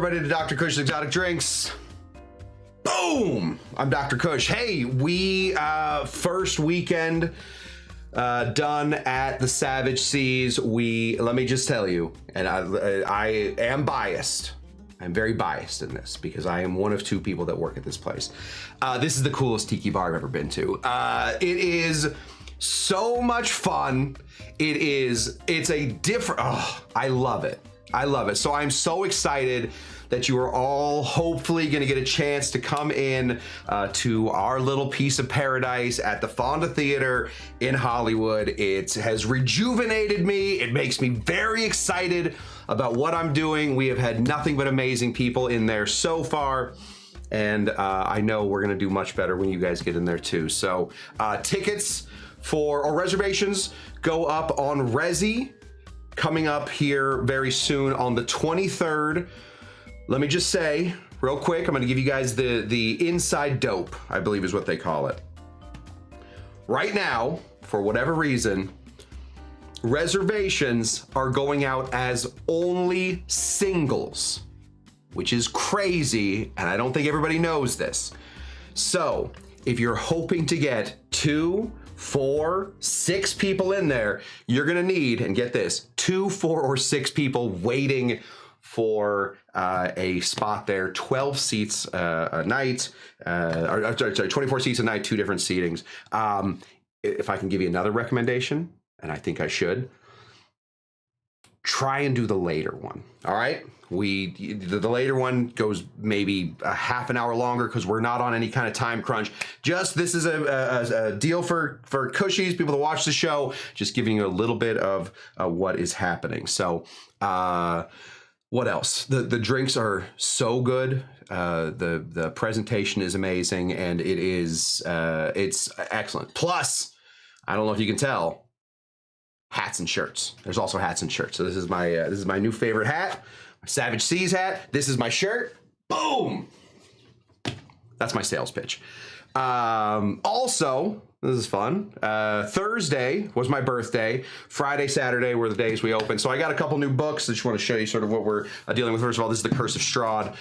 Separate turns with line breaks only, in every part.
everybody to Dr. Cush's Exotic Drinks. Boom! I'm Dr. Cush. Hey, we first weekend done at the Savage Seas. Let me just tell you, and I am biased. I'm very biased in this because I am one of two people that work at this place. This is the coolest tiki bar I've ever been to. It is so much fun. It's a different, I love it. I love it. So I'm so excited that you are all hopefully gonna get a chance to come in to our little piece of paradise at the Fonda Theater in Hollywood. It has rejuvenated me. It makes me very excited about what I'm doing. We have had nothing but amazing people in there so far. And I know we're gonna do much better when you guys get in there too. So tickets or reservations go up on Resi, coming up here very soon on the 23rd. Let me just say real quick, I'm gonna give you guys the inside dope, I believe is what they call it. Right now, for whatever reason, reservations are going out as only singles, which is crazy, and I don't think everybody knows this. So if you're hoping to get 2, 4, 6 people in there, you're gonna need, and get this, 2, 4, or 6 people waiting for a spot there. 12 seats a night, or sorry, 24 seats a night, 2 different seatings. If I can give you another recommendation, and I think I should, try and do the later one. All right, the later one goes maybe a half an hour longer because we're not on any kind of time crunch. Just this is a deal for Cushies, people that watch the show, just giving you a little bit of what is happening. So what else? The drinks are so good. The presentation is amazing, and it's excellent. Plus, I don't know if you can tell, hats and shirts. There's also hats and shirts. So this is my new favorite hat, my Savage Seas hat. This is my shirt. Boom. That's my sales pitch. Also, this is fun. Thursday was my birthday. Friday, Saturday were the days we opened. So I got a couple new books. I just want to show you sort of what we're dealing with. First of all, this is The Curse of Strahd.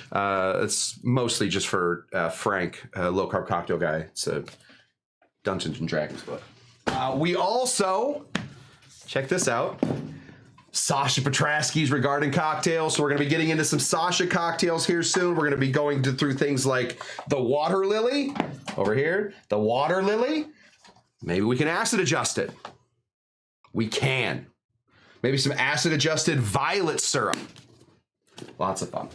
It's mostly just for Frank, low carb cocktail guy. It's a Dungeons and Dragons book. We also, check this out, Sasha Petrasky's Regarding Cocktails. So we're going to be getting into some Sasha cocktails here soon. We're going to be going through things like the Water Lily over here, the Water Lily. Maybe we can acid adjust it. We can. Maybe some acid adjusted violet syrup. Lots of fun.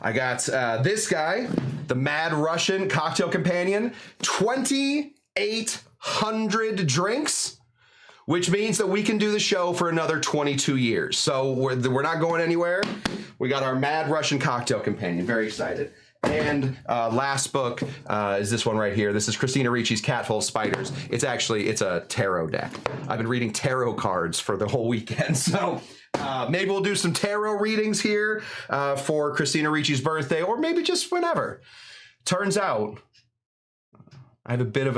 I got this guy, the Mad Russian Cocktail Companion, 2,800 drinks, which means that we can do the show for another 22 years. So we're not going anywhere. We got our Mad Russian Cocktail Companion. Very excited. And last book is this one right here. This is Christina Ricci's Cat Full of Spiders. It's a tarot deck. I've been reading tarot cards for the whole weekend. So maybe we'll do some tarot readings here for Christina Ricci's birthday, or maybe just whenever. Turns out I have a bit of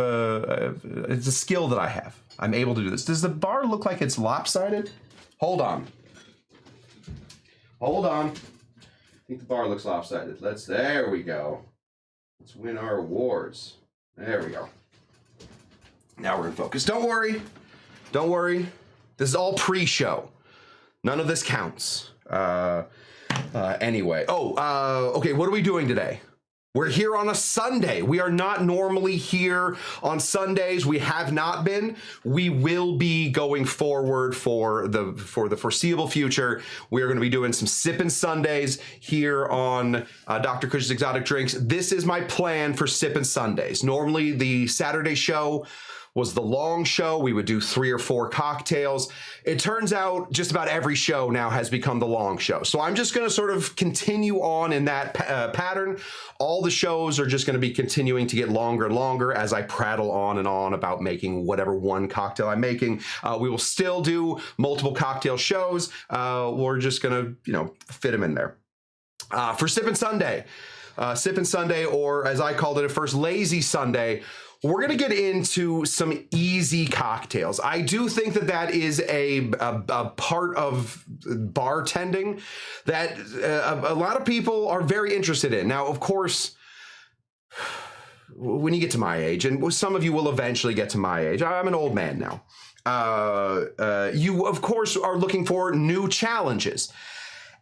it's a skill that I have. I'm able to do this. Does the bar look like it's lopsided? Hold on. Hold on. I think the bar looks lopsided. There we go. Let's win our awards. There we go. Now we're in focus. Don't worry. Don't worry. This is all pre-show. None of this counts. Anyway. Okay, what are we doing today? We're here on a Sunday. We are not normally here on Sundays. We have not been. We will be going forward for the foreseeable future. We're going to be doing some Sippin' Sundays here on Dr. Cush's Exotic Drinks. This is my plan for Sippin' Sundays. Normally, the Saturday show was the long show. We would do 3 or 4 cocktails. It turns out just about every show now has become the long show. So I'm just gonna sort of continue on in that pattern. All the shows are just gonna be continuing to get longer and longer as I prattle on and on about making whatever one cocktail I'm making. We will still do multiple cocktail shows. We're just gonna, fit them in there. For Sippin' Sunday, or as I called it at first, Lazy Sunday, we're going to get into some easy cocktails. I do think that that is a part of bartending that a lot of people are very interested in. Now, of course, when you get to my age, and some of you will eventually get to my age, I'm an old man now. You, of course, are looking for new challenges.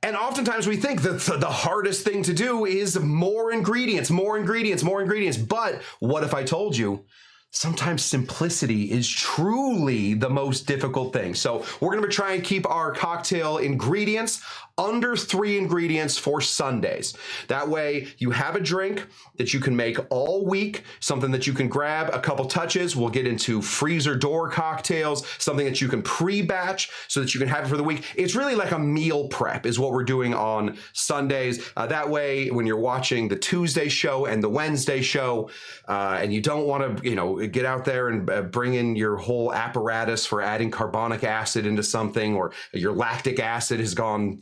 And oftentimes we think that the hardest thing to do is more ingredients, more ingredients, more ingredients. But what if I told you sometimes simplicity is truly the most difficult thing? So we're going to try and keep our cocktail ingredients under 3 ingredients for Sundays. That way you have a drink that you can make all week, something that you can grab a couple touches. We'll get into freezer door cocktails, something that you can pre-batch so that you can have it for the week. It's really like a meal prep is what we're doing on Sundays. That way, when you're watching the Tuesday show and the Wednesday show, and you don't want to, get out there and bring in your whole apparatus for adding carbonic acid into something, or your lactic acid has gone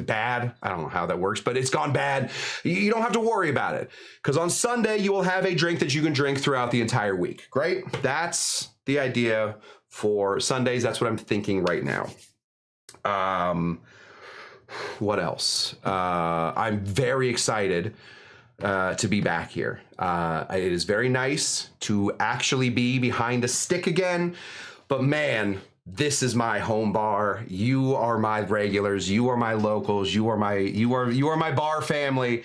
bad. I don't know how that works, but it's gone bad. You don't have to worry about it, because on Sunday you will have a drink that you can drink throughout the entire week. Great. That's the idea for Sundays. That's what I'm thinking right now. What else? I'm very excited to be back here. It is very nice to actually be behind a stick again, but man, this is my home bar. You are my regulars. You are my locals. You are my bar family.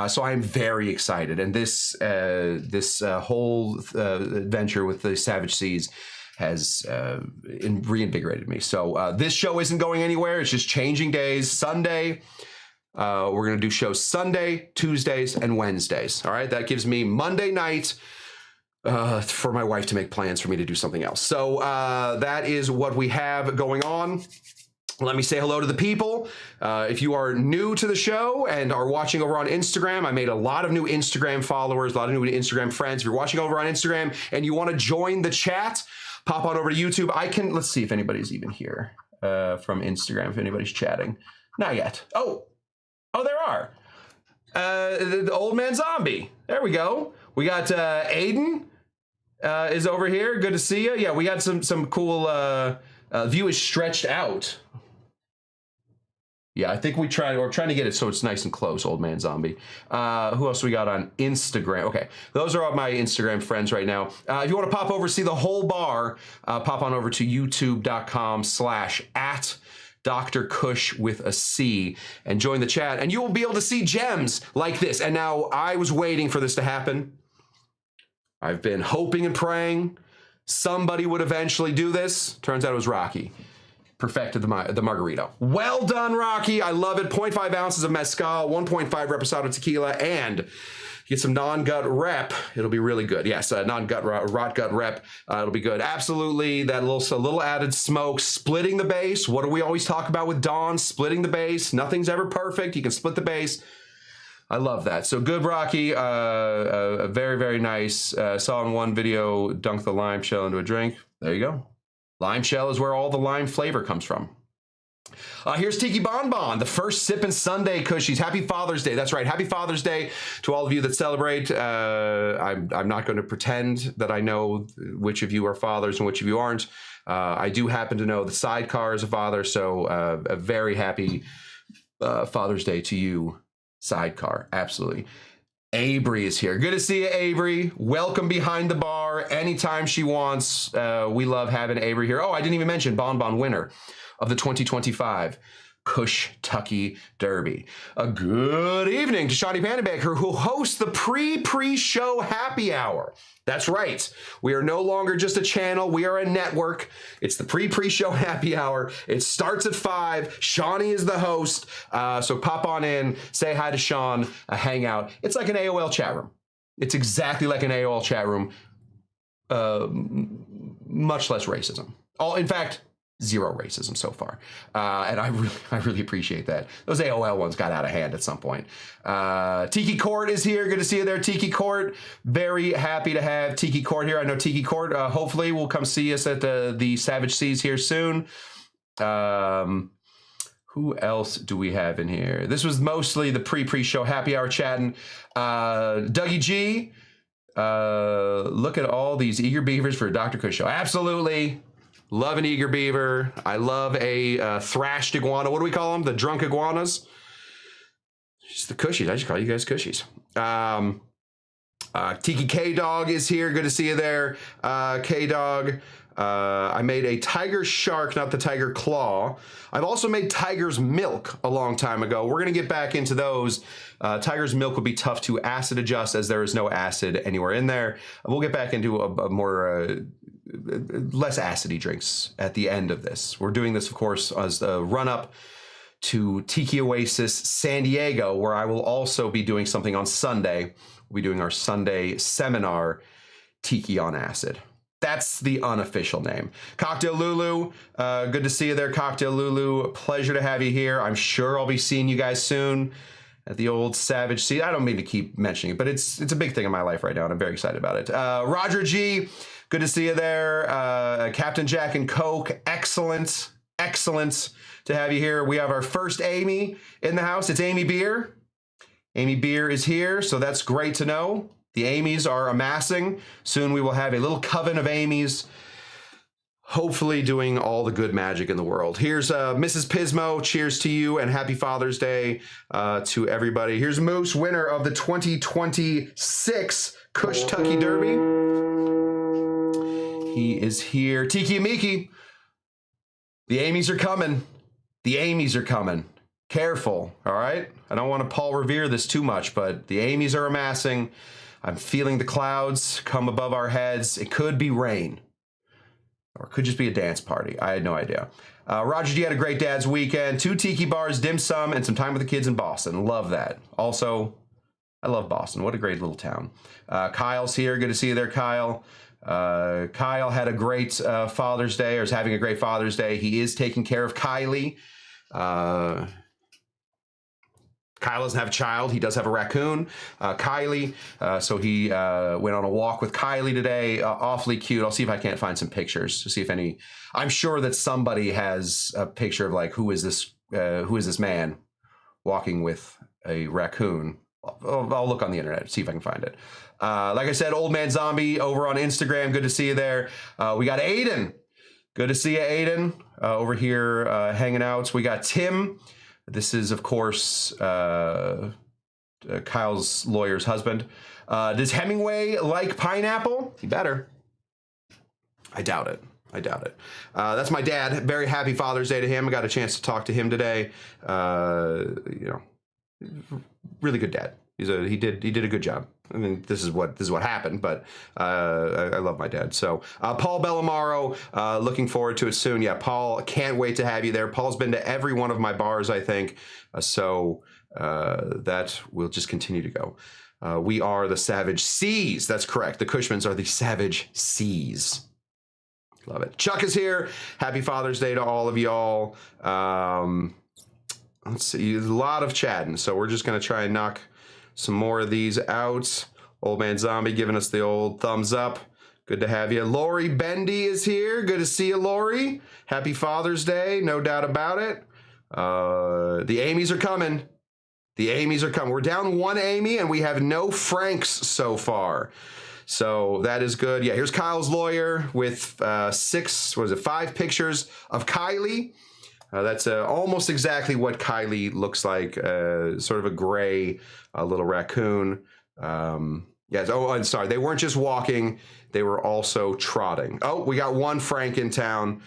So I'm very excited. And this whole adventure with the Savage Seas has reinvigorated me. So this show isn't going anywhere. It's just changing days. Sunday, we're going to do shows Sunday, Tuesdays, and Wednesdays. All right. That gives me Monday night for my wife to make plans for me to do something else. So that is what we have going on. Let me say hello to the people. If you are new to the show and are watching over on Instagram, I made a lot of new Instagram followers, a lot of new Instagram friends. If you're watching over on Instagram and you want to join the chat, pop on over to YouTube. Let's see if anybody's even here from Instagram, if anybody's chatting. Not yet. Oh, there are. The old man zombie. There we go. We got Aiden is over here. Good to see you. Yeah, we got some cool view is stretched out. Yeah, I think we're trying to get it so it's nice and close, old man zombie. Who else we got on Instagram? Okay, those are all my Instagram friends right now. If you want to pop over, see the whole bar, pop on over to youtube.com/@Dr. Cush with a C and join the chat, and you will be able to see gems like this. And now I was waiting for this to happen. I've been hoping and praying somebody would eventually do this. Turns out it was Rocky. Perfected the margarita. Well done, Rocky. I love it. 0.5 ounces of mezcal, 1.5 reposado tequila, and get some non-gut rep. It'll be really good. Yes, non-gut rot gut rep. It'll be good. Absolutely. That little added smoke, splitting the base. What do we always talk about with Dawn? Splitting the base. Nothing's ever perfect. You can split the base. I love that. So good, Rocky. Very, very nice. Saw in one video, dunk the lime shell into a drink. There you go. Lime shell is where all the lime flavor comes from. Here's Tiki Bonbon, the first Sippin' Sunday Cushies. Happy Father's Day. That's right. Happy Father's Day to all of you that celebrate. I'm not going to pretend that I know which of you are fathers and which of you aren't. I do happen to know the Sidecar is a father, so a very happy Father's Day to you, Sidecar. Absolutely. Avery is here. Good to see you, Avery. Welcome behind the bar anytime she wants. We love having Avery here. Oh, I didn't even mention Bonbon winner of the 2025 Cush Tucky Derby. A good evening to Shawnee Pannebaker, who hosts the pre-show happy hour. That's right. We are no longer just a channel. We are a network. It's the pre-show happy hour. It starts at 5. Shawnee is the host. So pop on in, say hi to Sean, hang out. It's like an AOL chat room. It's exactly like an AOL chat room. Much less racism. In fact, zero racism so far. And I really appreciate that. Those AOL ones got out of hand at some point. Tiki Court is here. Good to see you there, Tiki Court. Very happy to have Tiki Court here. I know Tiki Court hopefully will come see us at the Savage Seas here soon. Who else do we have in here? This was mostly the pre-show happy hour chatting. Dougie G, Look at all these eager beavers for a Dr. Cush show. Absolutely. Love an eager beaver. I love a thrashed iguana. What do we call them? The drunk iguanas? Just the Cushies. I just call you guys Cushies. Tiki K-Dog is here. Good to see you there, K-Dog. I made a tiger shark, not the tiger claw. I've also made tiger's milk a long time ago. We're going to get back into those. Tiger's milk would be tough to acid adjust as there is no acid anywhere in there. We'll get back into a more less acidy drinks at the end of this. We're doing this, of course, as the run-up to Tiki Oasis San Diego, where I will also be doing something on Sunday. We'll be doing our Sunday seminar, Tiki on Acid. That's the unofficial name. Cocktail Lulu, good to see you there, Cocktail Lulu. Pleasure to have you here. I'm sure I'll be seeing you guys soon at the old Savage Sea. I don't mean to keep mentioning it, but it's a big thing in my life right now, and I'm very excited about it. Roger G, good to see you there. Captain Jack and Coke, excellent, excellent to have you here. We have our first Amy in the house. It's Amy Beer. Amy Beer is here, so that's great to know. The Amy's are amassing. Soon we will have a little coven of Amy's, hopefully doing all the good magic in the world. Here's Mrs. Pismo. Cheers to you and happy Father's Day to everybody. Here's Moose, winner of the 2026 Cush Tucky Derby. He is here. Tiki Miki. The Amy's are coming. The Amy's are coming. Careful, all right? I don't want to Paul Revere this too much, but the Amy's are amassing. I'm feeling the clouds come above our heads. It could be rain, or it could just be a dance party. I had no idea. Roger G had a great dad's weekend. 2 tiki bars, dim sum, and some time with the kids in Boston. Love that. Also, I love Boston. What a great little town. Kyle's here. Good to see you there, Kyle. Kyle had a great Father's Day, or is having a great Father's Day. He is taking care of Kylie. Kyle doesn't have a child. He does have a raccoon, Kylie. So he went on a walk with Kylie today. Awfully cute. I'll see if I can't find some pictures to see if any. I'm sure that somebody has a picture of like who is this man walking with a raccoon. I'll look on the internet, see if I can find it. Like I said, Old Man Zombie over on Instagram. Good to see you there. We got Aiden. Good to see you, Aiden, over here hanging out. We got Tim. This is, of course, Kyle's lawyer's husband. Does Hemingway like pineapple? He better. I doubt it. I doubt it. That's my dad. Very happy Father's Day to him. I got a chance to talk to him today. You know, really good dad. He did a good job. I mean, this is what happened, but I love my dad. So Paul Bellamaro, looking forward to it soon. Yeah, Paul, can't wait to have you there. Paul's been to every one of my bars, I think. So that will just continue to go. We are the Savage Seas. That's correct. The Cushmans are the Savage Seas. Love it. Chuck is here. Happy Father's Day to all of y'all. Let's see, a lot of chatting. So we're just going to try and knock some more of these out. Old Man Zombie giving us the old thumbs up. Good to have you. Lori Bendy is here. Good to see you, Lori. Happy Father's Day. No doubt about it. The Amy's are coming. The Amy's are coming. We're down 1 Amy, and we have no Franks so far. So that is good. Yeah, here's Kyle's lawyer with 5 pictures of Kylie. That's almost exactly what Kylie looks like, sort of a gray little raccoon. Yes. Oh, I'm sorry. They weren't just walking. They were also trotting. Oh, we got 1 Frank in town.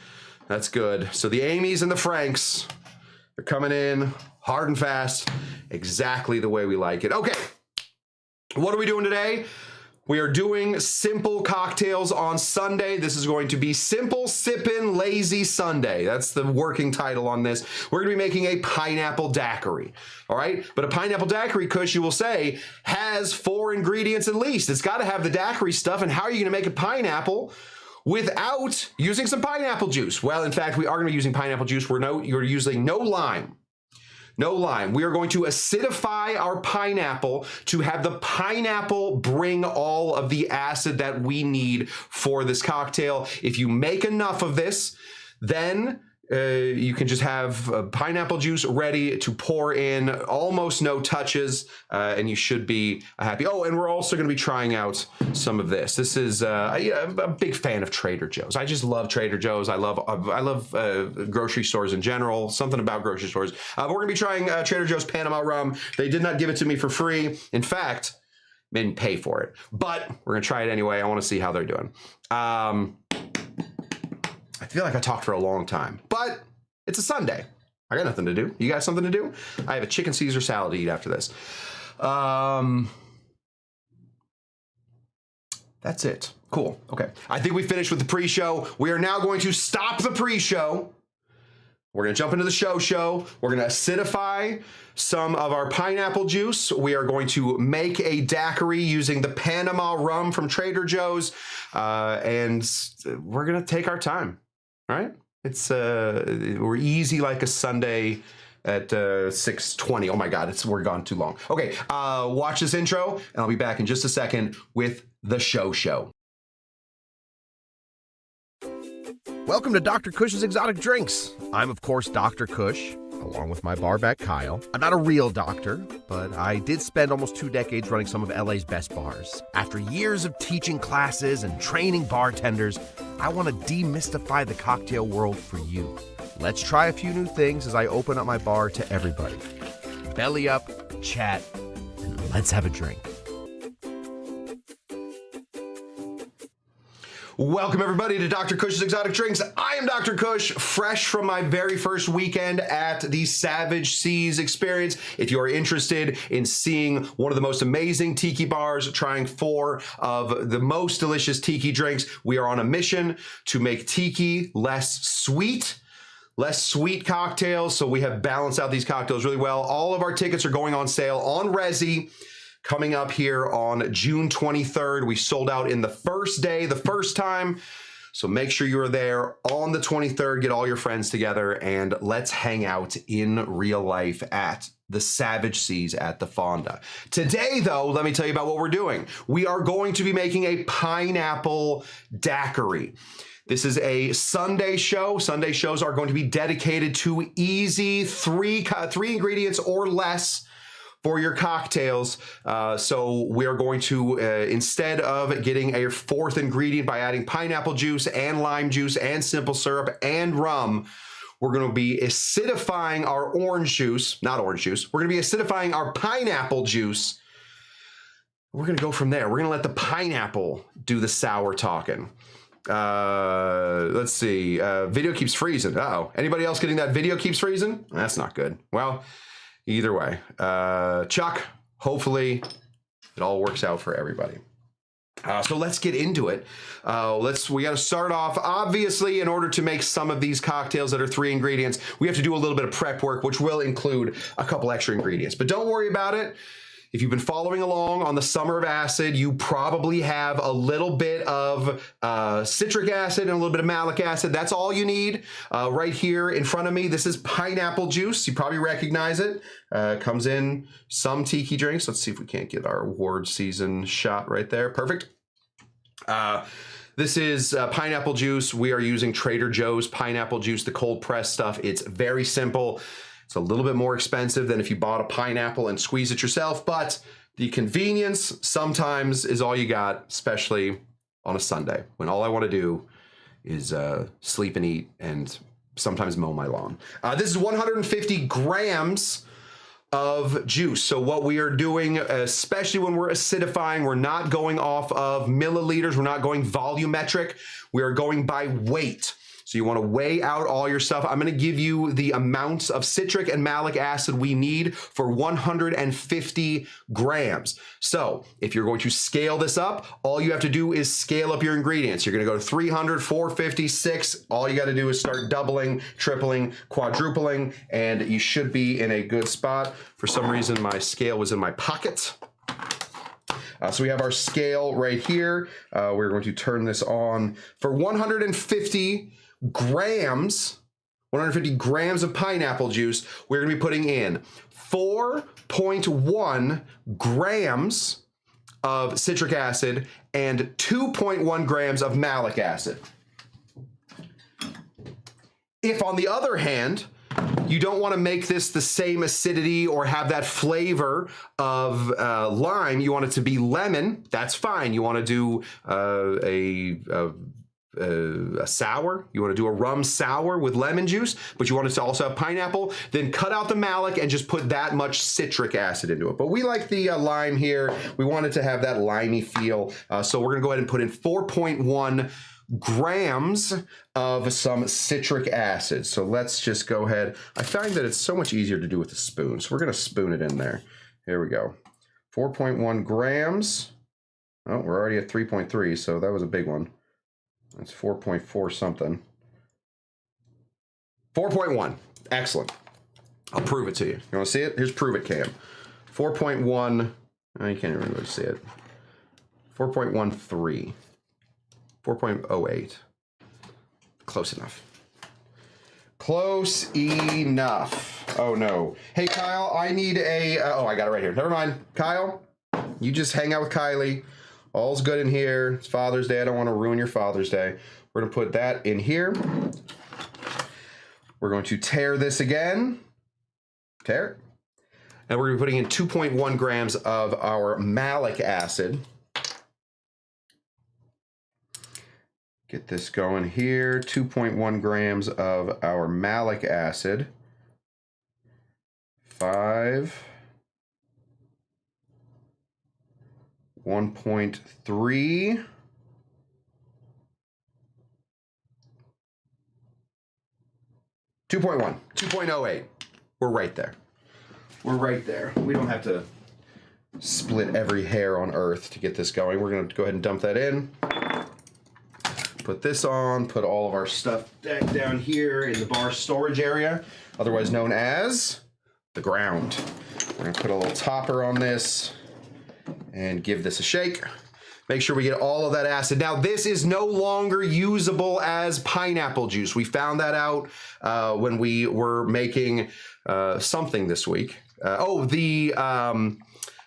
That's good. So the Amy's and the Franks are coming in hard and fast, exactly the way we like it. Okay. What are we doing today? We are doing simple cocktails on Sunday. This is going to be Simple Sippin' Lazy Sunday. That's the working title on this. We're going to be making a pineapple daiquiri. All right. But a pineapple daiquiri, Kush, you will say, has 4 ingredients at least. It's got to have the daiquiri stuff. And how are you going to make a pineapple without using some pineapple juice? Well, in fact, we are going to be using pineapple juice. You're using no lime. No lime. We are going to acidify our pineapple to have the pineapple bring all of the acid that we need for this cocktail. If you make enough of this, then You can just have pineapple juice ready to pour in, almost no touches, and you should be happy. Oh, and we're also going to be trying out some of this. This is I'm a big fan of Trader Joe's. I just love Trader Joe's. I love grocery stores in general. Something about grocery stores. But we're going to be trying Trader Joe's Panama rum. They did not give it to me for free. In fact, didn't pay for it, but we're going to try it anyway. I want to see how they're doing. I feel like I talked for a long time, but it's a Sunday. I got nothing to do. You got something to do? I have a chicken Caesar salad to eat after this. That's it. Cool. Okay. I think we finished with the pre-show. We are now going to stop the pre-show. We're going to jump into the show. We're going to acidify some of our pineapple juice. We are going to make a daiquiri using the Panama rum from Trader Joe's. And we're going to take our time. All right? It's we're easy like a Sunday at 6:20. Oh my God, we're gone too long. Okay, watch this intro, and I'll be back in just a second with the show.
Welcome to Dr. Cush's Exotic Drinks. I'm, of course, Dr. Cush, along with my barback Kyle. I'm not a real doctor, but I did spend almost 2 decades running some of LA's best bars. After years of teaching classes and training bartenders, I want to demystify the cocktail world for you. Let's try a few new things as I open up my bar to everybody. Belly up, chat, and let's have a drink.
Welcome everybody to Dr. Cush's Exotic Drinks. I am Dr. Cush, fresh from my very first weekend at the Savage Seas experience. If you are interested in seeing one of the most amazing tiki bars, trying 4 of the most delicious tiki drinks, we are on a mission to make tiki less sweet cocktails. So we have balanced out these cocktails really well. All of our tickets are going on sale on Resi. Coming up here on June 23rd. We sold out in the first day, the first time. So make sure you are there on the 23rd. Get all your friends together and let's hang out in real life at the Savage Seas at the Fonda. Today, though, let me tell you about what we're doing. We are going to be making a pineapple daiquiri. This is a Sunday show. Sunday shows are going to be dedicated to easy three ingredients or less for your cocktails. So we are going to, instead of getting a 4th ingredient by adding pineapple juice and lime juice and simple syrup and rum, we're going to be acidifying our orange juice, not orange juice. We're going to be acidifying our pineapple juice. We're going to go from there. We're going to let the pineapple do the sour talking. Let's see. Video keeps freezing. Uh-oh. Anybody else getting that video keeps freezing? That's not good. Well, either way, Chuck, hopefully it all works out for everybody. So let's get into it. We got to start off, obviously, in order to make some of these cocktails that are 3 ingredients, we have to do a little bit of prep work, which will include a couple extra ingredients. But don't worry about it. If you've been following along on the Summer of Acid, you probably have a little bit of citric acid and a little bit of malic acid. That's all you need. Right here in front of me, this is pineapple juice. You probably recognize it. Comes in some tiki drinks. Let's see if we can't get our award season shot right there. Perfect. This is pineapple juice. We are using Trader Joe's pineapple juice, the cold press stuff. It's very simple. It's a little bit more expensive than if you bought a pineapple and squeeze it yourself, but the convenience sometimes is all you got, especially on a Sunday when all I want to do is sleep and eat and sometimes mow my lawn. This is 150 grams of juice. So what we are doing, especially when we're acidifying, we're not going off of milliliters. We're not going volumetric. We are going by weight. So you want to weigh out all your stuff. I'm going to give you the amounts of citric and malic acid we need for 150 grams. So if you're going to scale this up, all you have to do is scale up your ingredients. You're going to go to 300, 450, 6. All you got to do is start doubling, tripling, quadrupling, and you should be in a good spot. For some reason, my scale was in my pocket. So we have our scale right here. We're going to turn this on for 150 grams of pineapple juice. We're going to be putting in 4.1 grams of citric acid and 2.1 grams of malic acid. If, on the other hand, you don't want to make this the same acidity or have that flavor of lime, you want it to be lemon, that's fine. You want to do a sour, you want to do a rum sour with lemon juice, but you want it to also have pineapple, then cut out the malic and just put that much citric acid into it. But we like the lime here. We want it to have that limey feel. So we're going to go ahead and put in 4.1 grams of some citric acid. So let's just go ahead. I find that it's so much easier to do with a spoon. So we're going to spoon it in there. Here we go. 4.1 grams. Oh, we're already at 3.3. So that was a big one. That's 4.4 something. 4.1. Excellent. I'll prove it to you. You want to see it? Here's Prove It Cam. 4.1. Oh, you can't even really see it. 4.13. 4.08. Close enough. Close enough. Oh, no. Hey, Kyle, I need a... oh, I got it right here. Never mind. Kyle, you just hang out with Kylie. All's good in here. It's Father's Day. I don't want to ruin your Father's Day. We're going to put that in here. We're going to tear this again. Tear it. And we're going to be putting in 2.1 grams of our malic acid. Get this going here. 2.1 grams of our malic acid. 5. 1.3. 2.1. 2.08. We're right there. We're right there. We don't have to split every hair on earth to get this going. We're going to go ahead and dump that in. Put this on, put all of our stuff down here in the bar storage area, otherwise known as the ground. We're gonna put a little topper on this and give this a shake. Make sure we get all of that acid. Now, this is no longer usable as pineapple juice. We found that out when we were making something this week. The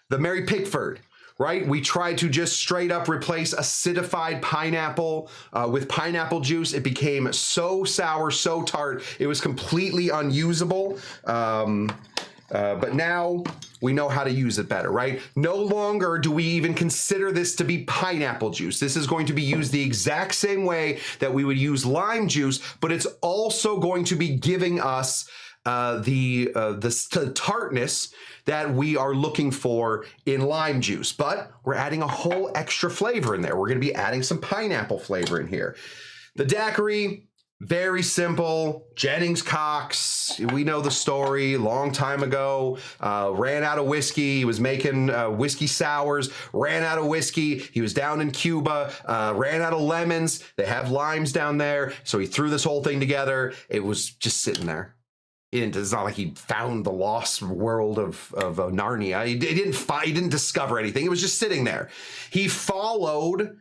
Mary Pickford. Right? We tried to just straight up replace acidified pineapple with pineapple juice. It became so sour, so tart, it was completely unusable. But now we know how to use it better, right? No longer do we even consider this to be pineapple juice. This is going to be used the exact same way that we would use lime juice, but it's also going to be giving us the tartness that we are looking for in lime juice, but we're adding a whole extra flavor in there. We're going to be adding some pineapple flavor in here. The daiquiri, very simple. Jennings Cox, we know the story, long time ago, ran out of whiskey. He was making whiskey sours, ran out of whiskey. He was down in Cuba, ran out of lemons. They have limes down there. So he threw this whole thing together. It was just sitting there. It's not like he found the lost world of Narnia. He didn't discover anything. It was just sitting there. He followed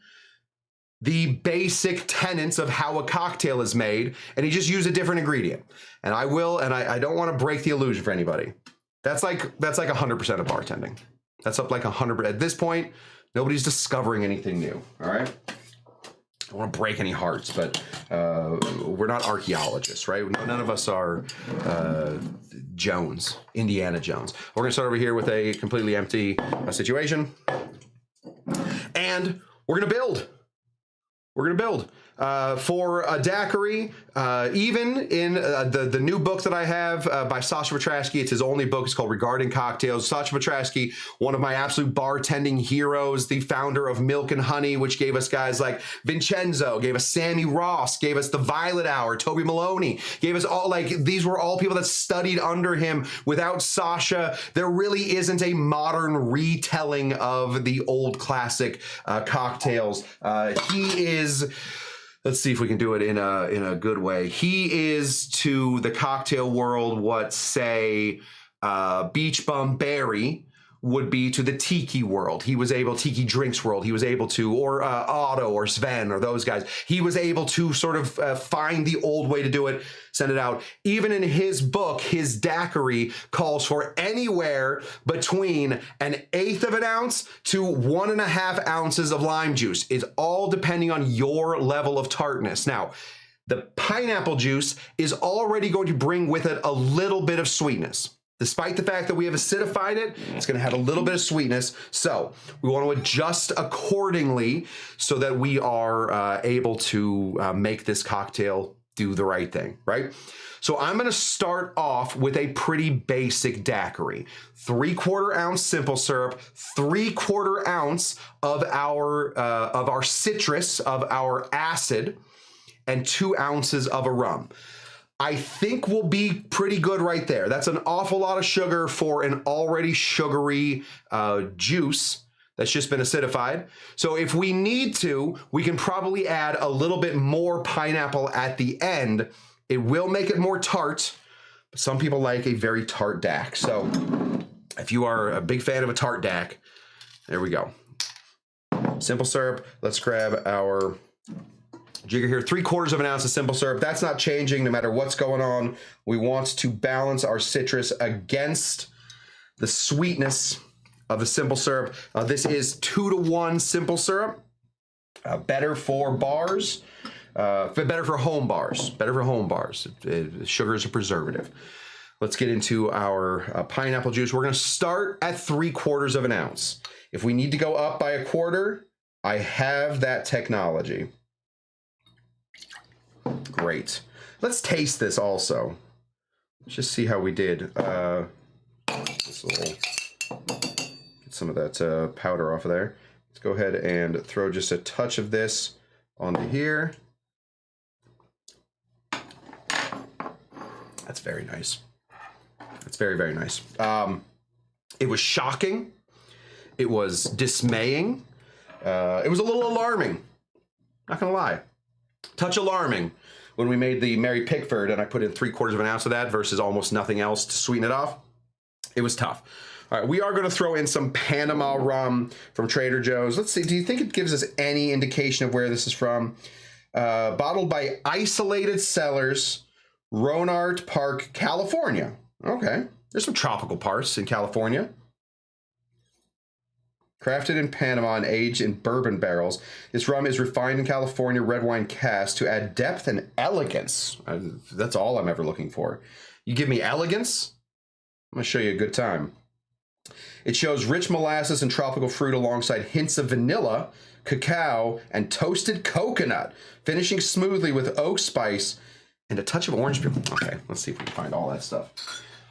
the basic tenets of how a cocktail is made, and he just used a different ingredient. And I don't want to break the illusion for anybody. That's like 100% of bartending. That's up like 100%. At this point, nobody's discovering anything new. All right. I don't want to break any hearts, but we're not archaeologists, right? None of us are Indiana Jones. We're going to start over here with a completely empty situation. And we're going to build. We're going to build. For a daiquiri, even in the new book that I have by Sasha Petrasky, it's his only book. It's called Regarding Cocktails. Sasha Petrasky, one of my absolute bartending heroes, the founder of Milk and Honey, which gave us guys like Vincenzo, gave us Sammy Ross, gave us the Violet Hour, Toby Maloney, gave us all, like, these were all people that studied under him. Without Sasha, there really isn't a modern retelling of the old classic cocktails. He is... Let's see if we can do it in a good way. He is to the cocktail world what, say, Beach Bum Barry would be to the tiki world. Tiki drinks world. He was able to, or Otto or Sven or those guys. He was able to sort of find the old way to do it, send it out. Even in his book, his daiquiri calls for anywhere between 1/8 of an ounce to 1.5 ounces of lime juice. It's all depending on your level of tartness. Now, The pineapple juice is already going to bring with it a little bit of sweetness. Despite the fact that we have acidified it, it's going to have a little bit of sweetness. So we want to adjust accordingly so that we are able to make this cocktail do the right thing, right? So I'm going to start off with a pretty basic daiquiri. 3/4 ounce simple syrup, 3/4 ounce of our citrus, of our acid, and 2 ounces of a rum. I think we'll be pretty good right there. That's an awful lot of sugar for an already sugary juice that's just been acidified. So if we need to, we can probably add a little bit more pineapple at the end. It will make it more tart, but some people like a very tart DAC. So if you are a big fan of a tart DAC, there we go. Simple syrup, let's grab our jigger here, 3/4 ounce of simple syrup. That's not changing no matter what's going on. We want to balance our citrus against the sweetness of the simple syrup. This is 2-to-1 simple syrup. Better for bars, better for home bars. Better for home bars. Sugar is a preservative. Let's get into our pineapple juice. We're going to start at 3/4 ounce. If we need to go up by 1/4, I have that technology. Great. Let's taste this also. Let's just see how we did. Get some of that powder off of there. Let's go ahead and throw just a touch of this onto here. That's very nice. That's very, very nice. It was shocking. It was dismaying. It was a little alarming. Not gonna lie. Touch alarming when we made the Mary Pickford and I put in 3/4 ounce of that versus almost nothing else to sweeten it off. It was tough. All right, we are going to throw in some Panama rum from Trader Joe's. Let's see, do you think it gives us any indication of where this is from? Bottled by Isolated Cellars, Rohnert Park, California. Okay, there's some tropical parts in California. Crafted in Panama and aged in bourbon barrels, this rum is refined in California red wine cask to add depth and elegance. That's all I'm ever looking for. You give me elegance, I'm going to show you a good time. It shows rich molasses and tropical fruit alongside hints of vanilla, cacao, and toasted coconut, finishing smoothly with oak spice and a touch of orange peel. Okay, let's see if we can find all that stuff.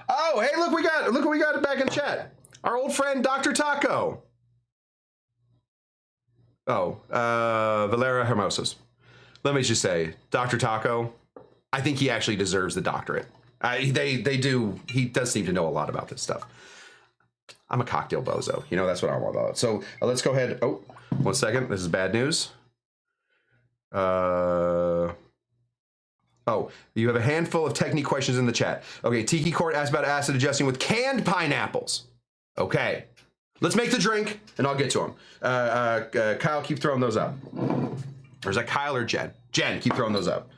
Oh, hey, look what we got back in chat. Our old friend Dr. Taco. Oh, Valera Hermosos. Let me just say, Dr. Taco, I think he actually deserves the doctorate. He does seem to know a lot about this stuff. I'm a cocktail bozo. You know, that's what I'm all about. So let's go ahead. Oh, 1 second. This is bad news. Oh, you have a handful of technique questions in the chat. Okay, Tiki Court asked about acid adjusting with canned pineapples. Okay. Let's make the drink, and I'll get to them. Kyle, keep throwing those up. Or is that Kyle or Jen? Jen, keep throwing those up.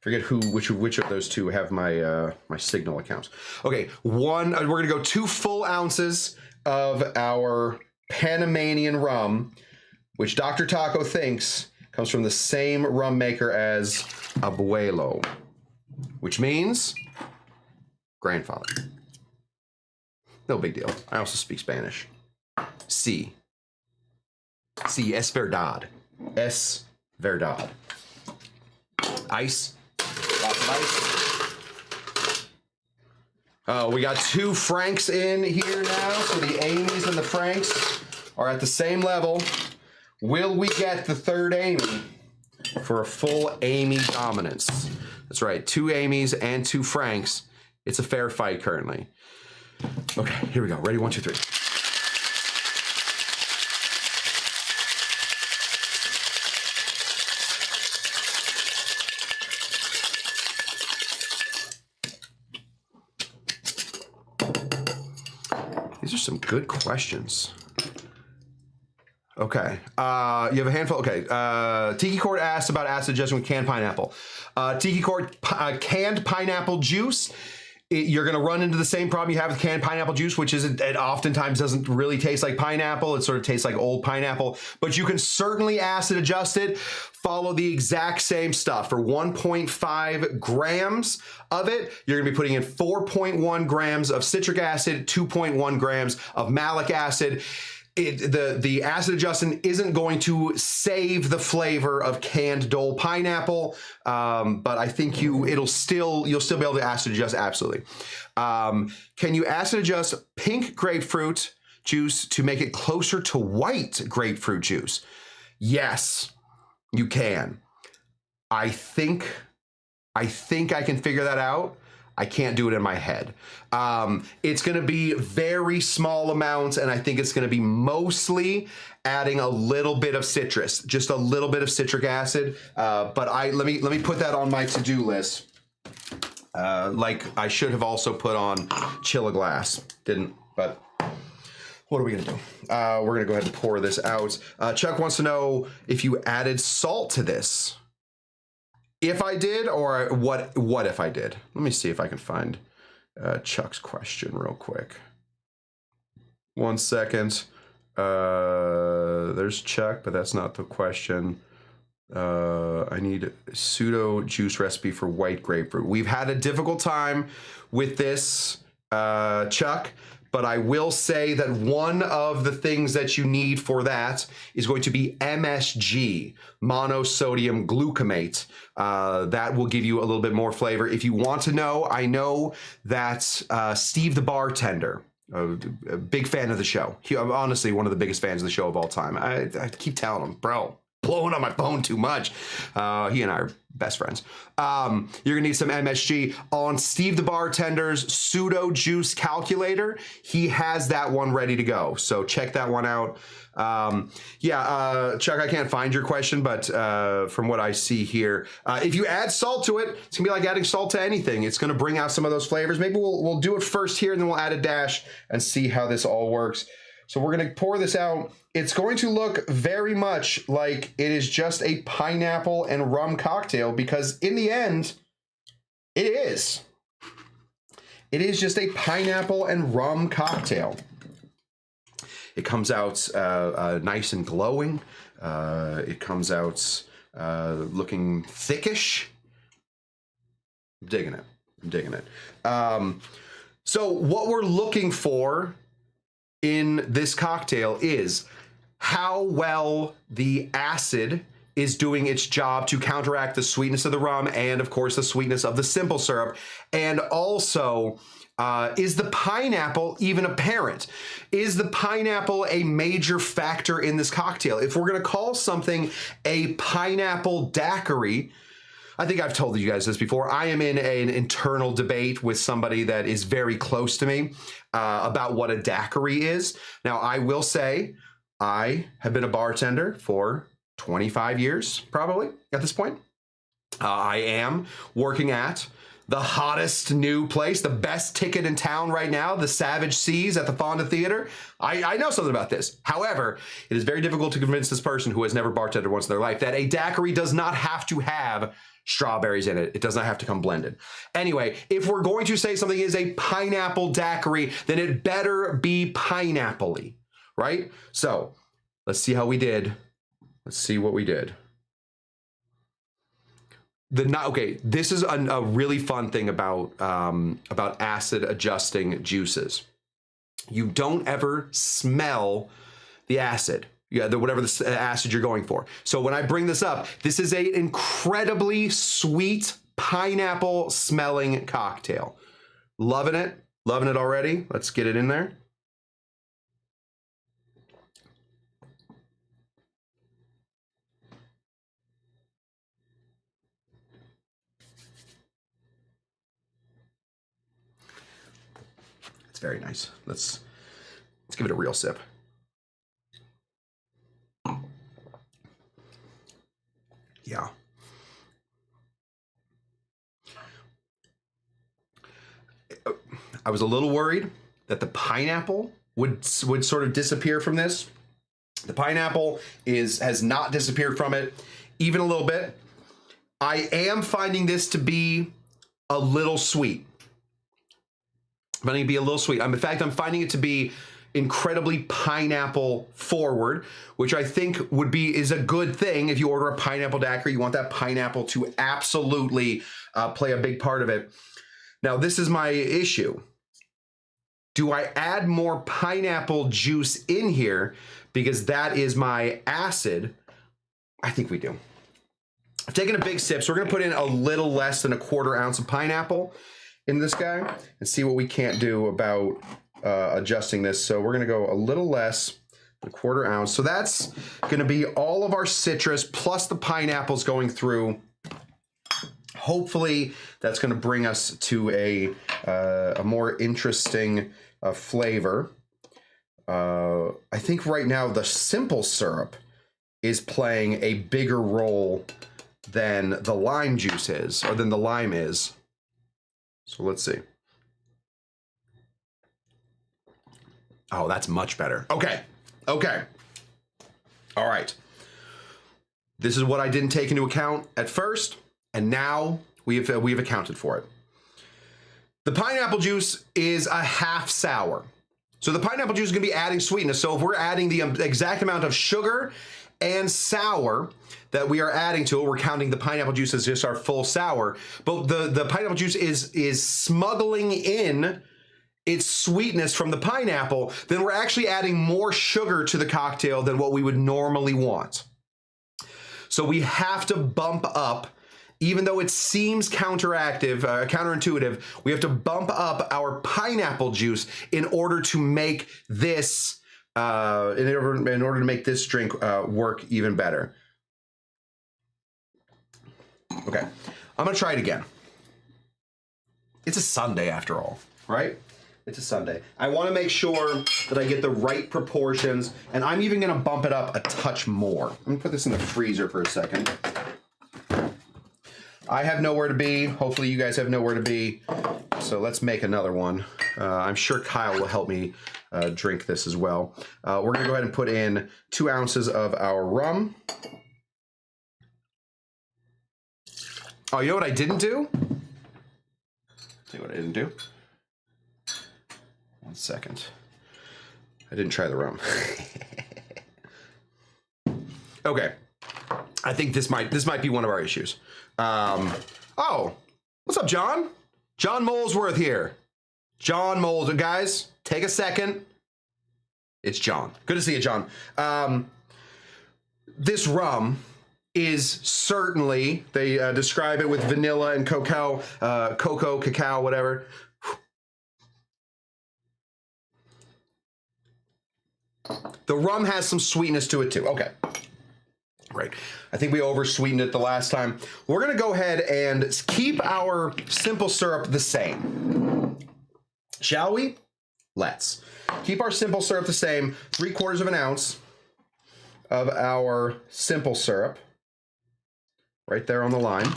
Forget which of those two have my my Signal accounts. Okay, we're gonna go 2 full ounces of our Panamanian rum, which Dr. Taco thinks comes from the same rum maker as Abuelo, which means grandfather. No big deal. I also speak Spanish. Sí, es verdad. Es verdad. Ice. Lots of ice. Oh, we got 2 Franks in here now, so the Amy's and the Franks are at the same level. Will we get the 3rd Amy for a full Amy dominance? That's right, 2 Amy's and 2 Franks. It's a fair fight currently. Okay, here we go. Ready? 1, 2, 3. These are some good questions. Okay. You have a handful. Okay. Tiki Court asked about acid adjusting with canned pineapple. Tiki Court canned pineapple juice you're going to run into the same problem you have with canned pineapple juice, which is it oftentimes doesn't really taste like pineapple. It sort of tastes like old pineapple, but you can certainly acid adjust it. Follow the exact same stuff. For 1.5 grams of it, you're going to be putting in 4.1 grams of citric acid, 2.1 grams of malic acid. The acid adjustant isn't going to save the flavor of canned Dole pineapple, but I think you'll still be able to acid adjust absolutely. Can you acid adjust pink grapefruit juice to make it closer to white grapefruit juice? Yes, you can. I think I can figure that out. I can't do it in my head. It's going to be very small amounts, and I think it's going to be mostly adding a little bit of citrus, just a little bit of citric acid. But let me put that on my to-do list. Like I should have also put on chill a glass. Didn't, but what are we gonna do? We're gonna go ahead and pour this out. Chuck wants to know if you added salt to this. If I did, or what if I did? Let me see if I can find Chuck's question real quick. 1 second. There's Chuck, but that's not the question. I need pseudo juice recipe for white grapefruit. We've had a difficult time with this, Chuck, but I will say that one of the things that you need for that is going to be MSG, monosodium glutamate. That will give you a little bit more flavor. If you want to know, I know that Steve the bartender, a big fan of the show. I'm honestly one of the biggest fans of the show of all time. I keep telling him, bro, blowing on my phone too much. He and I are best friends. You're gonna need some MSG on Steve the bartender's pseudo juice calculator. He has that one ready to go, so check that one out. Chuck, I can't find your question, but from what I see here, if you add salt to it, it's gonna be like adding salt to anything. It's gonna bring out some of those flavors. Maybe we'll do it first here, and then we'll add a dash and see how this all works. So we're gonna pour this out. It's going to look very much like it is just a pineapple and rum cocktail, because in the end, it is. It is just a pineapple and rum cocktail. It comes out nice and glowing. It comes out looking thickish. I'm digging it. I'm digging it. So what we're looking for in this cocktail is how well the acid is doing its job to counteract the sweetness of the rum and, of course, the sweetness of the simple syrup. And also, is the pineapple even apparent? Is the pineapple a major factor in this cocktail? If we're going to call something a pineapple daiquiri, I think I've told you guys this before, I am in an internal debate with somebody that is very close to me about what a daiquiri is. Now, I will say I have been a bartender for 25 years, probably, at this point. I am working at the hottest new place, the best ticket in town right now, the Savage Seas at the Fonda Theater. I know something about this. However, it is very difficult to convince this person who has never bartended once in their life that a daiquiri does not have to have strawberries in it. It does not have to come blended. Anyway, if we're going to say something is a pineapple daiquiri, then it better be pineapple-y, right? So let's see how we did. Let's see what we did. Okay, this is a really fun thing about acid adjusting juices. You don't ever smell the acid. Yeah, whatever the acid you're going for. So when I bring this up, this is an incredibly sweet pineapple smelling cocktail. Loving it already. Let's get it in there. It's very nice. Let's give it a real sip. Yeah. I was a little worried that the pineapple would sort of disappear from this. The pineapple has not disappeared from it even a little bit. I am finding this to be a little sweet. finding it to be a little sweet. In fact, I'm finding it to be incredibly pineapple forward, which I think is a good thing. If you order a pineapple daiquiri, you want that pineapple to absolutely play a big part of it. Now, this is my issue. Do I add more pineapple juice in here because that is my acid? I think we do. I've taken a big sip, so we're gonna put in a little less than a 1/4 ounce of pineapple in this guy and see what we can't do about adjusting this. So we're gonna go a little less than a 1/4 ounce. So that's gonna be all of our citrus plus the pineapples going through. Hopefully that's gonna bring us to a more interesting flavor. I think right now the simple syrup is playing a bigger role than the lime juice is, or than the lime is. So let's see. Oh, that's much better. Okay. All right. This is what I didn't take into account at first, and now we've accounted for it. The pineapple juice is a half sour. So the pineapple juice is gonna be adding sweetness. So if we're adding the exact amount of sugar and sour that we are adding to it, we're counting the pineapple juice as just our full sour, but the pineapple juice is smuggling in its sweetness from the pineapple, then we're actually adding more sugar to the cocktail than what we would normally want. So we have to bump up, even though it seems counterintuitive, we have to bump up our pineapple juice in order to make this in order to make this drink work even better. Okay, I'm gonna try it again. It's a Sunday after all, right? It's a Sunday. I wanna make sure that I get the right proportions, and I'm even gonna bump it up a touch more. I'm gonna put this in the freezer for a second. I have nowhere to be. Hopefully you guys have nowhere to be. So let's make another one. I'm sure Kyle will help me drink this as well. We're gonna go ahead and put in 2 ounces of our rum. Oh, you know what I didn't do? Tell you what I didn't do. 1 second. I didn't try the rum. Okay. I think this might be one of our issues. Oh, what's up, John? John Molesworth here. John Moles, guys, take a second. It's John. Good to see you, John. This rum is certainly, they describe it with vanilla and cocoa, cacao, whatever. The rum has some sweetness to it too. Okay. Right. I think we over sweetened it the last time. We're going to go ahead and keep our simple syrup the same. Shall we? Let's. Keep our simple syrup the same. 3/4 ounce of our simple syrup. Right there on the line.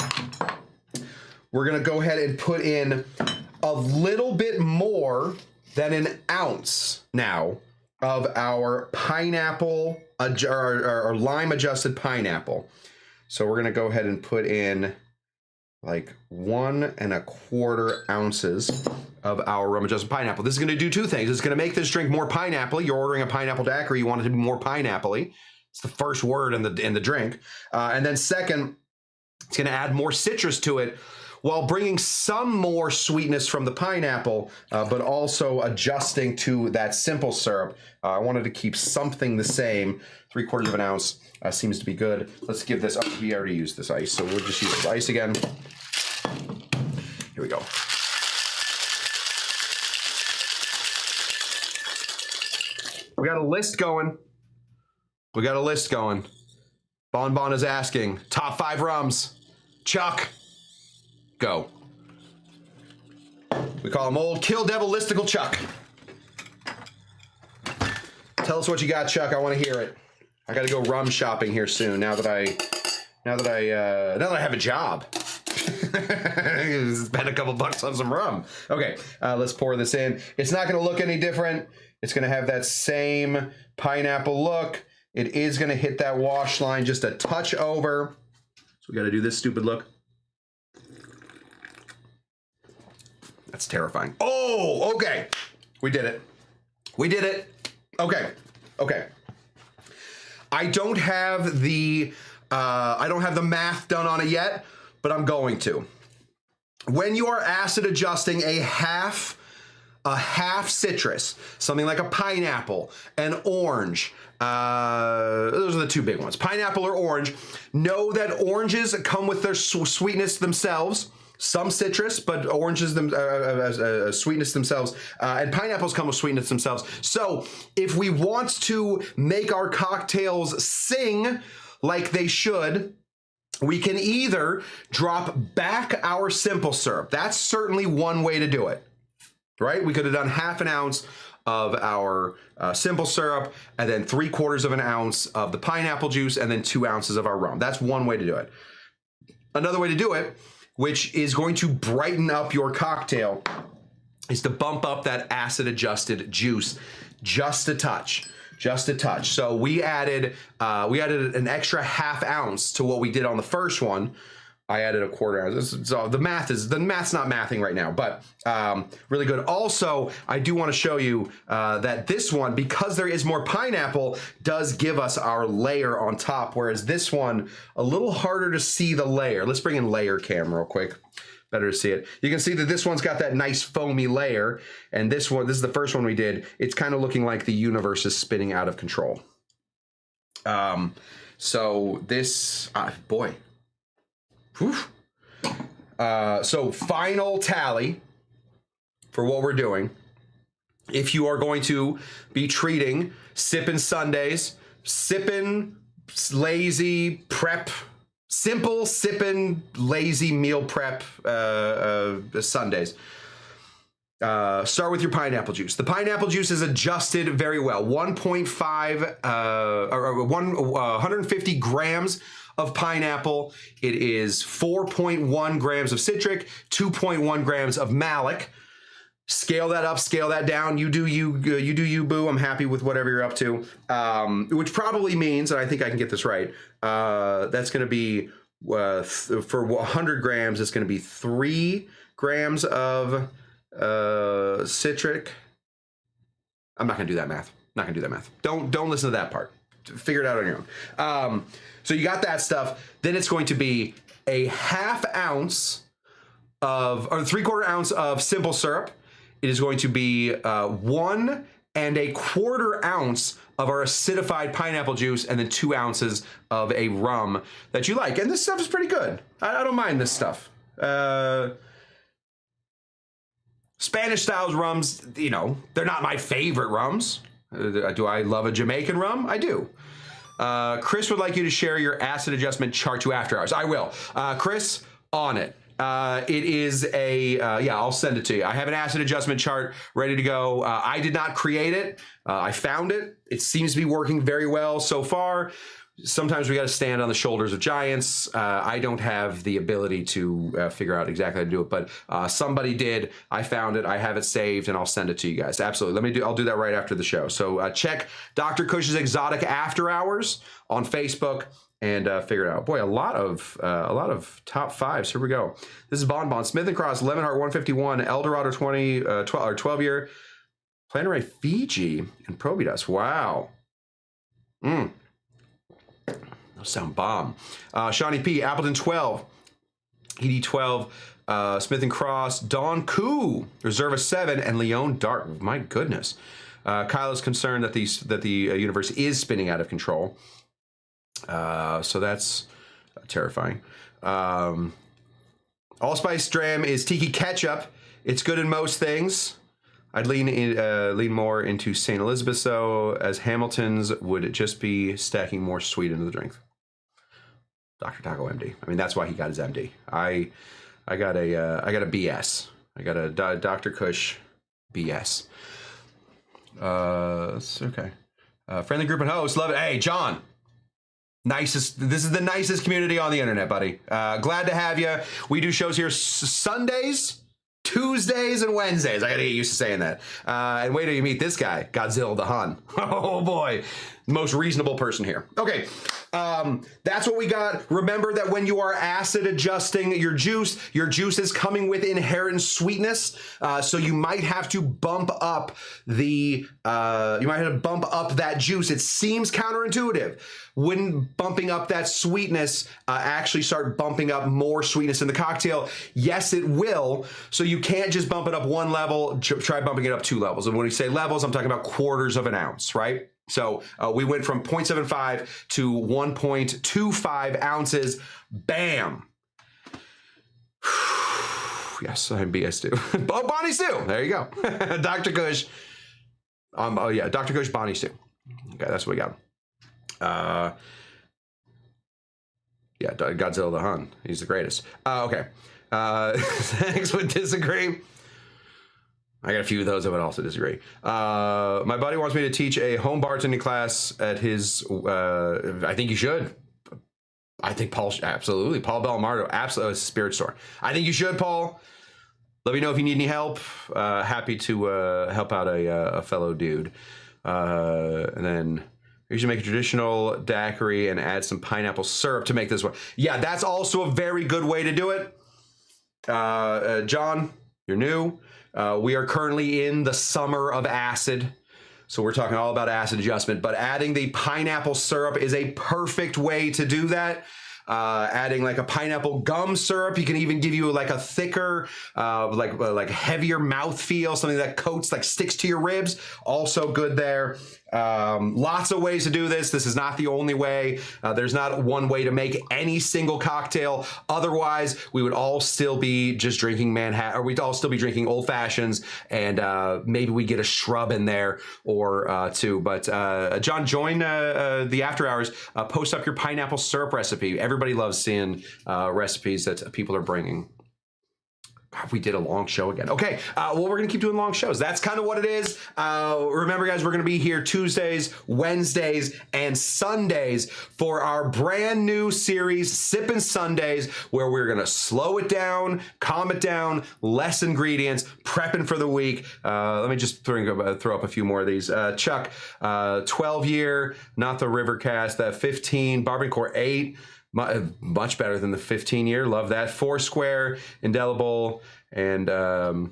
We're going to go ahead and put in a little bit more than an ounce now of our pineapple, or lime adjusted pineapple. So we're going to go ahead and put in like 1 1/4 ounces of our rum adjusted pineapple. This is going to do 2 things. It's going to make this drink more pineapple-y. You're ordering a pineapple daiquiri, you want it to be more pineapple-y. It's the first word in the drink. And then second, it's going to add more citrus to it while bringing some more sweetness from the pineapple, but also adjusting to that simple syrup. I wanted to keep something the same. 3/4 ounce seems to be good. Let's give this, oh, we already used this ice, so we'll just use this ice again. Here we go. We got a list going. Bon Bon is asking, top 5 rums. Chuck, go. We call him old Kill Devil Listicle Chuck. Tell us what you got, Chuck. I want to hear it. I got to go rum shopping here soon. Now that I have a job. Spend a couple bucks on some rum. Okay, let's pour this in. It's not going to look any different. It's going to have that same pineapple look. It is going to hit that wash line just a touch over. So we got to do this stupid look. That's terrifying. Oh, okay. We did it. We did it. Okay. Okay. I don't have the math done on it yet, but I'm going to. When you are acid adjusting a half citrus, something like a pineapple, an orange, those are the two big ones, pineapple or orange, know that oranges come with their sweetness themselves. Some citrus, but oranges sweetness themselves, and pineapples come with sweetness themselves. So if we want to make our cocktails sing like they should, we can either drop back our simple syrup. That's certainly one way to do it, right? We could have done half an ounce of our simple syrup, and then 3/4 of an ounce of the pineapple juice, and then 2 ounces of our rum. That's one way to do it. Another way to do it, which is going to brighten up your cocktail, is to bump up that acid adjusted juice just a touch. Just a touch. So we added an extra half ounce to what we did on the first one. I added a 1/4 ounce. So the math's not mathing right now, but really good. Also, I do want to show you that this one, because there is more pineapple, does give us our layer on top, whereas this one, a little harder to see the layer. Let's bring in layer cam real quick. Better to see it. You can see that this one's got that nice foamy layer, and this is the first one we did. It's kind of looking like the universe is spinning out of control. So this, boy. Whew. So final tally for what we're doing. If you are going to be treating Sippin' Sundays, sippin' lazy prep, simple sippin' lazy meal prep Sundays, start with your pineapple juice. The pineapple juice is adjusted very well. 150 grams of pineapple. It is 4.1 grams of citric, 2.1 grams of malic. Scale that up, scale that down. You do you, boo. I'm happy with whatever you're up to. Which probably means, and I think I can get this right, that's going to be, for 100 grams, it's going to be 3 grams of citric. I'm not going to do that math. Don't listen to that part. Figure it out on your own. So you got that stuff. Then it's going to be a half ounce or 3/4 ounce of simple syrup. It is going to be 1 1/4 ounce of our acidified pineapple juice, and then 2 ounces of a rum that you like. And this stuff is pretty good. I don't mind this stuff. Spanish styles rums, they're not my favorite rums. Do I love a Jamaican rum? I do. Chris would like you to share your acid adjustment chart to after hours. I will. Chris, on it. It is I'll send it to you. I have an acid adjustment chart ready to go. I did not create it. I found it. It seems to be working very well so far. Sometimes we got to stand on the shoulders of giants. I don't have the ability to figure out exactly how to do it, but somebody did. I found it. I have it saved, and I'll send it to you guys. Absolutely. I'll do that right after the show. So check Dr. Cush's Exotic After Hours on Facebook and figure it out. Boy, a lot of top fives. Here we go. This is Bon Smith and Cross, Lemon Heart 151, Eldorado 12 year, Plantaray Fiji, and Probitus. Wow. Those sound bomb. Shawnee P, Appleton 12, ED 12, Smith and Cross, Dawn Koo, Reserva 7, and Leon Dark. My goodness. Kyle is concerned that the universe is spinning out of control. So that's terrifying. Allspice Dram is Tiki Ketchup. It's good in most things. I'd lean more into St. Elizabeth, though, as Hamilton's would just be stacking more sweet into the drink. Dr. Taco MD. I mean, that's why he got his MD. I got a BS. I got a Dr. Cush BS. Okay. Friendly group and host. Love it. Hey, John. Nicest. This is the nicest community on the internet, buddy. Glad to have you. We do shows here Sundays, Tuesdays and Wednesdays. I gotta get used to saying that. And wait till you meet this guy, Godzilla the Hun. Oh boy, most reasonable person here. Okay, that's what we got. Remember that when you are acid adjusting your juice is coming with inherent sweetness. So you might have to bump up that juice. It seems counterintuitive. Wouldn't bumping up that sweetness actually start bumping up more sweetness in the cocktail? Yes, it will. So you can't just bump it up one level, try bumping it up 2 levels. And when we say levels, I'm talking about quarters of an ounce, right? So we went from 0.75 to 1.25 ounces. Bam. Yes, I'm BS too. Oh, Bonnie Stew. There you go. Dr. Cush. Oh yeah, Dr. Cush, Bonnie Stew. Okay, that's what we got. Yeah, Godzilla the Hun. He's the greatest. Okay. Thanks would disagree. I got a few of those that would also disagree. My buddy wants me to teach a home bartending class at his, I think you should. I think Paul, absolutely. Paul Bellarmino, absolutely. Spirit store. I think you should, Paul. Let me know if you need any help. Happy to help out a fellow dude. And then you should make a traditional daiquiri and add some pineapple syrup to make this one. Yeah, that's also a very good way to do it. John, you're new. We are currently in the summer of acid. So we're talking all about acid adjustment, but adding the pineapple syrup is a perfect way to do that. Adding like a pineapple gum syrup, he can even give you like a thicker, like heavier mouthfeel, something that coats, like sticks to your ribs. Also good there. Lots of ways to do this. This is not the only way. There's not one way to make any single cocktail. Otherwise, we would all still be just drinking Manhattan, or we'd all still be drinking old fashions, and maybe we get a shrub in there or two. But John, join the after hours. Post up your pineapple syrup recipe. Everybody loves seeing recipes that people are bringing. God, we did a long show again. Okay, well, we're going to keep doing long shows. That's kind of what it is. Remember, guys, we're going to be here Tuesdays, Wednesdays, and Sundays for our brand new series, Sippin' Sundays, where we're going to slow it down, calm it down, less ingredients, prepping for the week. Let me just throw up a few more of these. Chuck, 12-year, not the Rivercast, that 15, Barbencore 8. Much better than the 15-year. Love that. Foursquare, Indelible, and the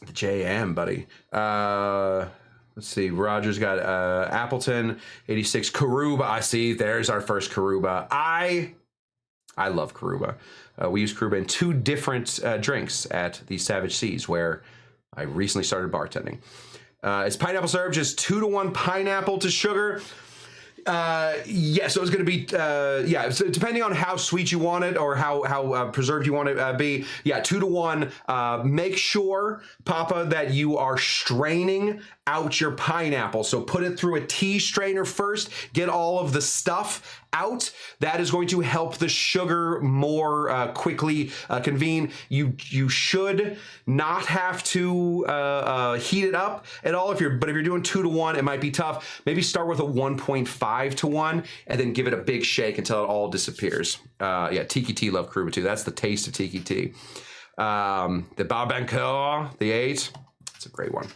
JM, buddy. Let's see. Roger's got Appleton, 86. Karuba. I see. There's our first Karuba. I love Karuba. We use Karuba in 2 different drinks at the Savage Seas, where I recently started bartending. It's pineapple syrup, just 2-to-1 pineapple to sugar. Yeah, so it's going to be, yeah, so depending on how sweet you want it or how preserved you want it to be. Yeah, 2-to-1. Make sure, Papa, that you are straining out your pineapple. So put it through a tea strainer first. Get all of the stuff out. That is going to help the sugar more quickly convene. You should not have to heat it up at all. But if you're doing 2-to-1, it might be tough. Maybe start with a 1.5-to-1 and then give it a big shake until it all disappears. Yeah, Tiki Tea, love Karuba too. That's the taste of Tiki Tea. The Barbencore, the 8. It's a great one.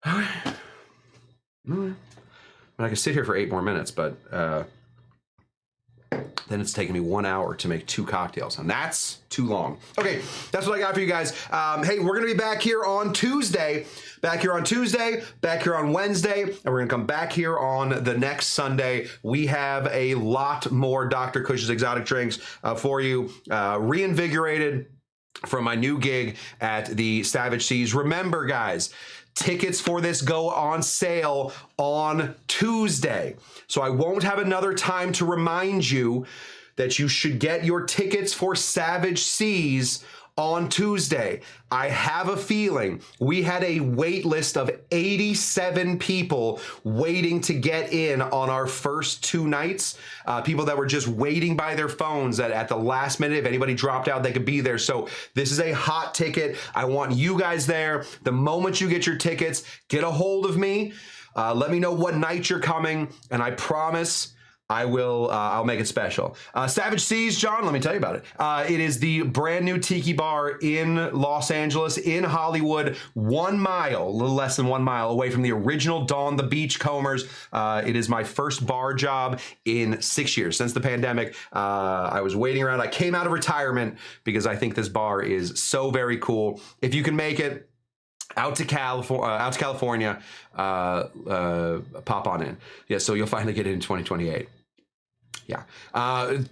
All right. I can sit here for 8 more minutes, but then it's taking me 1 hour to make 2 cocktails, and that's too long. Okay, that's what I got for you guys. Hey, we're gonna be back here on Tuesday, back here on Wednesday, and we're gonna come back here on the next Sunday. We have a lot more Dr. Cush's exotic drinks for you, reinvigorated from my new gig at the Savage Seas. Remember, guys, tickets for this go on sale on Tuesday. So I won't have another time to remind you that you should get your tickets for Savage Seas on Tuesday. I have a feeling we had a wait list of 87 people waiting to get in on our first 2 nights. People that were just waiting by their phones at the last minute. If anybody dropped out, they could be there. So this is a hot ticket. I want you guys there. The moment you get your tickets, get a hold of me. Let me know what night you're coming, and I promise I'll make it special. Savage Seas, John, let me tell you about it. It is the brand new tiki bar in Los Angeles, in Hollywood, 1 mile, a little less than 1 mile away from the original Dawn the Beachcombers. It is my first bar job in 6 years. Since the pandemic, I was waiting around. I came out of retirement because I think this bar is so very cool. If you can make it, out to California, pop on in. Yeah, so you'll finally get it in 2028. Yeah.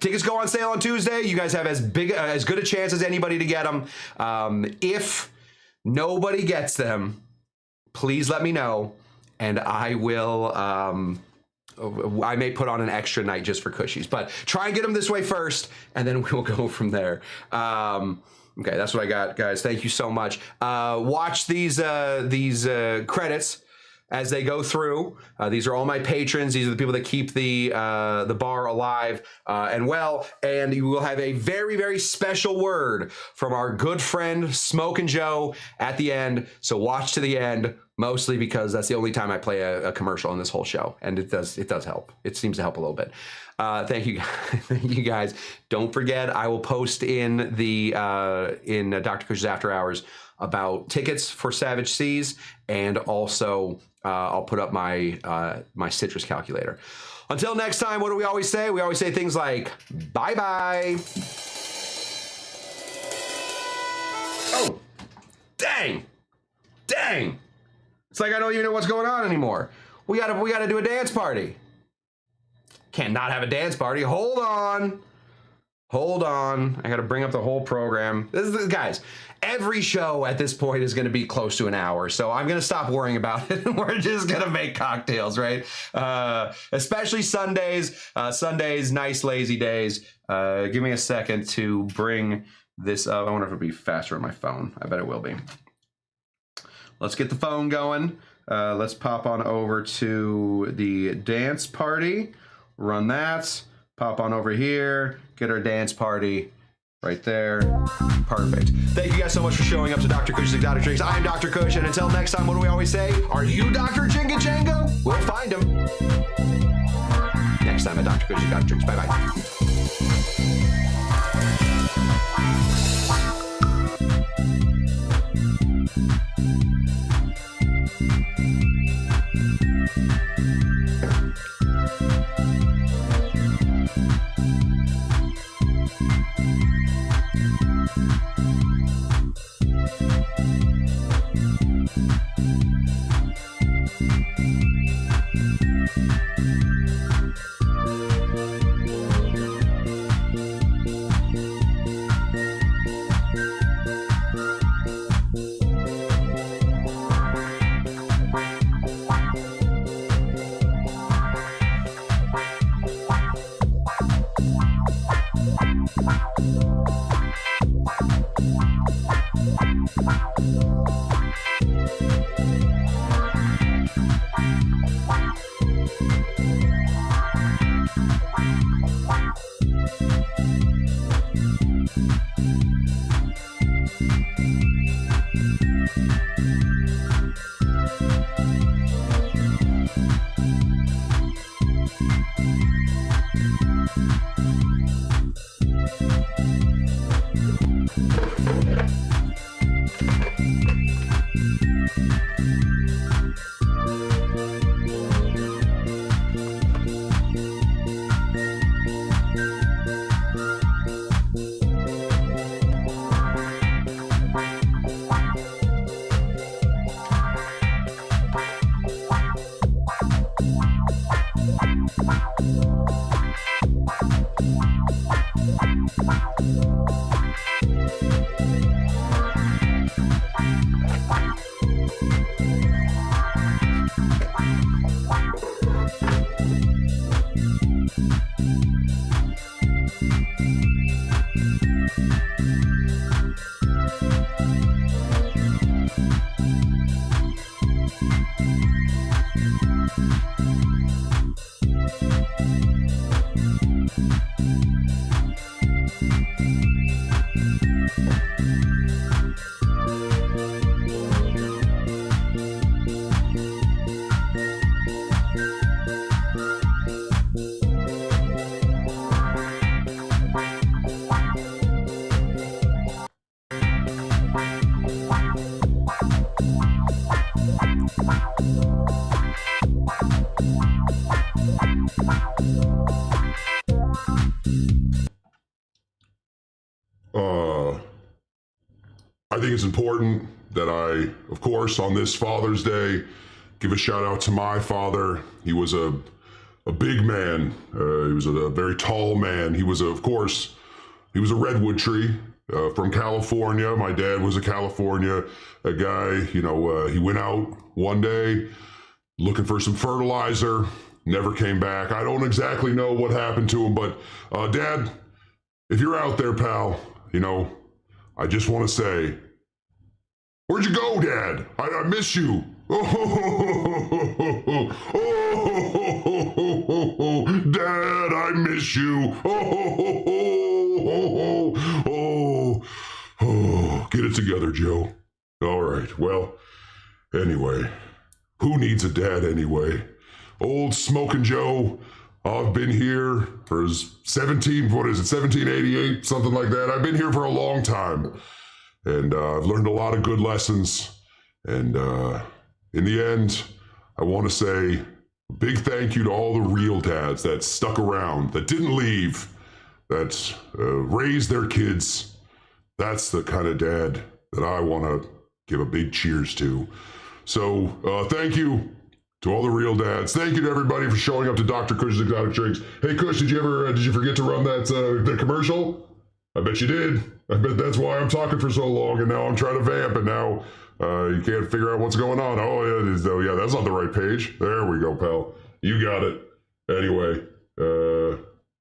Tickets go on sale on Tuesday. You guys have as good a chance as anybody to get them. If nobody gets them, please let me know, and I will. I may put on an extra night just for Cushies, but try and get them this way first, and then we'll go from there. Okay, that's what I got, guys. Thank you so much. Watch these credits as they go through. These are all my patrons. These are the people that keep the bar alive and well. And you will have a very, very special word from our good friend Smoke and Joe at the end. So watch to the end, mostly because that's the only time I play a commercial in this whole show, and it does help. It seems to help a little bit. Thank you, thank you guys. Don't forget, I will post in the Dr. Cush's After Hours about tickets for Savage Seas, and also I'll put up my my citrus calculator. Until next time, what do we always say? We always say things like bye bye. Oh, dang. It's like I don't even know what's going on anymore. We gotta do a dance party. Can't not have a dance party. Hold on. I gotta bring up the whole program. Guys, every show at this point is gonna be close to an hour, so I'm gonna stop worrying about it. We're just gonna make cocktails, right? Especially Sundays. Sundays, nice lazy days. Give me a second to bring this up. I wonder if it'll be faster on my phone. I bet it will be. Let's get the phone going. Let's pop on over to the dance party. Run that. Pop on over here. Get our dance party right there. Perfect. Thank you guys so much for showing up to Dr. Cush's Exotic Drinks. I'm Dr. Cush, and until next time, what do we always say? Are you Dr. Jinga Jango? We'll find him. Next time at Dr. Cush's Exotic Drinks. Bye-bye.
I think it's important that I, of course, on this Father's Day, give a shout out to my father. He was a big man. He was a very tall man. He was, of course, he was a redwood tree from California. My dad was a California guy. You know, he went out one day looking for some fertilizer, never came back. I don't exactly know what happened to him, but Dad, if you're out there, pal, you know, I just want to say, where'd you go, Dad? I miss you. Dad, I miss you. Get it together, Joe. All right, well, anyway, who needs a dad anyway? Old Smoking Joe, I've been here for 1788, something like that. I've been here for a long time, and I've learned a lot of good lessons, and in the end, I want to say a big thank you to all the real dads that stuck around, that didn't leave, that raised their kids. That's the kind of dad that I want to give a big cheers to. So thank you to all the real dads. Thank you to everybody for showing up to Dr. Cush's Exotic Drinks. Hey, Cush, did you forget to run that commercial? I bet you did. I bet that's why I'm talking for so long, and now I'm trying to vamp, and now you can't figure out what's going on. Oh, yeah, that's not the right page. There we go, pal. You got it. Anyway,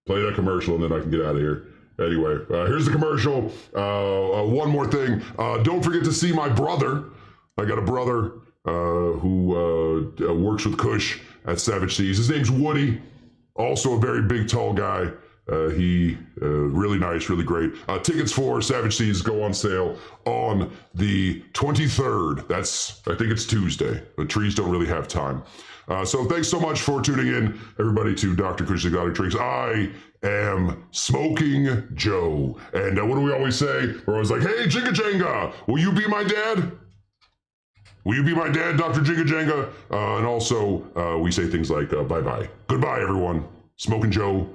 play that commercial, and then I can get out of here. Anyway, here's the commercial. One more thing. Don't forget to see my brother. I got a brother who works with Cush at Savage Seas. His name's Woody. Also a very big, tall guy. He really nice, really great. Tickets for Savage Seas go on sale on the 23rd. I think it's Tuesday. The trees don't really have time. So thanks so much for tuning in, everybody, to Dr. Cush's Exotic Drinks. I am Smoking Joe. And what do we always say? We're always like, hey, Jinga Jenga, will you be my dad? Will you be my dad, Dr. Jinga Jenga? And also, we say things like, bye-bye. Goodbye, everyone. Smoking Joe